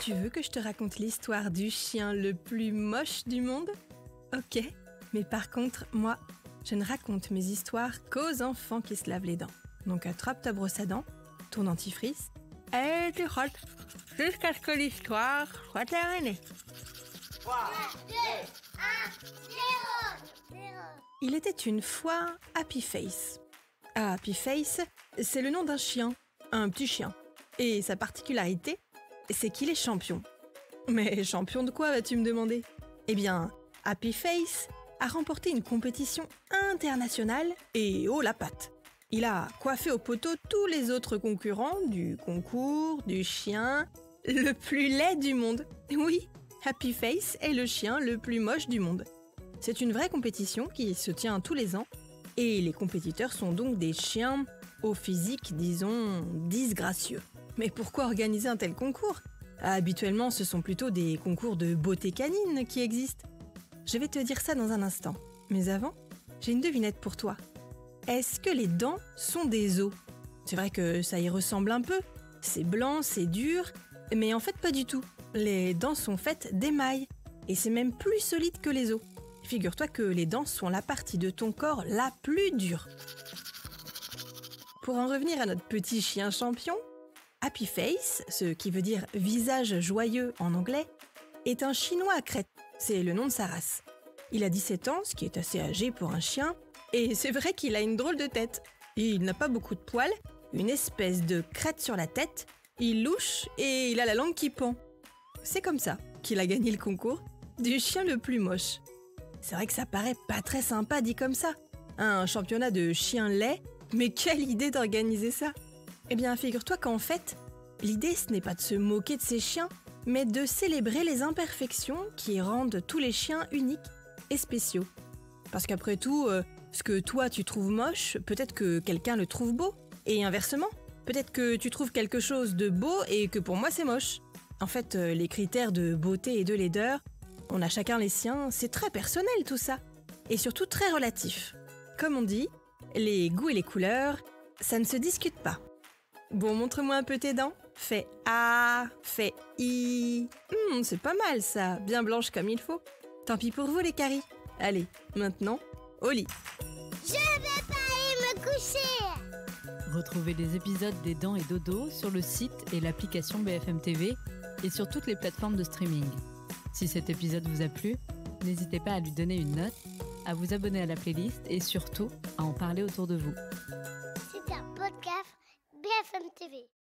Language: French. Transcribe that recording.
Tu veux que je te raconte l'histoire du chien le plus moche du monde? Ok, mais par contre, moi, je ne raconte mes histoires qu'aux enfants qui se lavent les dents. Donc attrape ta brosse à dents, ton dentifrice, et tu frottes, jusqu'à ce que l'histoire soit terminée. 3, 2, 1, 0. Il était une fois Happy Face. Happy Face, c'est le nom d'un chien, un petit chien. Et sa particularité, c'est qu'il est champion. Mais champion de quoi, vas-tu me demander? Eh bien, Happy Face a remporté une compétition internationale et oh la patte! Il a coiffé au poteau tous les autres concurrents du concours du chien le plus laid du monde. Oui, Happy Face est le chien le plus moche du monde. C'est une vraie compétition qui se tient tous les ans et les compétiteurs sont donc des chiens au physique, disons, disgracieux. Mais pourquoi organiser un tel concours? Habituellement, ce sont plutôt des concours de beauté canine qui existent. Je vais te dire ça dans un instant. Mais avant, j'ai une devinette pour toi. Est-ce que les dents sont des os? C'est vrai que ça y ressemble un peu. C'est blanc, c'est dur, mais en fait pas du tout. Les dents sont faites d'émail et c'est même plus solide que les os. Figure-toi que les dents sont la partie de ton corps la plus dure. Pour en revenir à notre petit chien champion, Happy Face, ce qui veut dire visage joyeux en anglais, est un chinois à crête. C'est le nom de sa race. Il a 17 ans, ce qui est assez âgé pour un chien, et c'est vrai qu'il a une drôle de tête. Il n'a pas beaucoup de poils, une espèce de crête sur la tête, il louche et il a la langue qui pend. C'est comme ça qu'il a gagné le concours du chien le plus moche. C'est vrai que ça paraît pas très sympa dit comme ça. Un championnat de chiens laids, mais quelle idée d'organiser ça! Eh bien, figure-toi qu'en fait, l'idée ce n'est pas de se moquer de ces chiens, mais de célébrer les imperfections qui rendent tous les chiens uniques et spéciaux. Parce qu'après tout, ce que toi tu trouves moche, peut-être que quelqu'un le trouve beau. Et inversement, peut-être que tu trouves quelque chose de beau et que pour moi c'est moche. En fait, les critères de beauté et de laideur, on a chacun les siens, c'est très personnel tout ça. Et surtout très relatif. Comme on dit, les goûts et les couleurs, ça ne se discute pas. Bon, montre-moi un peu tes dents. Fais A, fais I. C'est pas mal ça, bien blanche comme il faut. Tant pis pour vous les caries. Allez, maintenant, au lit. Je vais pas aller me coucher. Retrouvez les épisodes des Dents et Dodo sur le site et l'application BFM TV et sur toutes les plateformes de streaming. Si cet épisode vous a plu, n'hésitez pas à lui donner une note, à vous abonner à la playlist et surtout à en parler autour de vous. C'est un podcast BFM TV.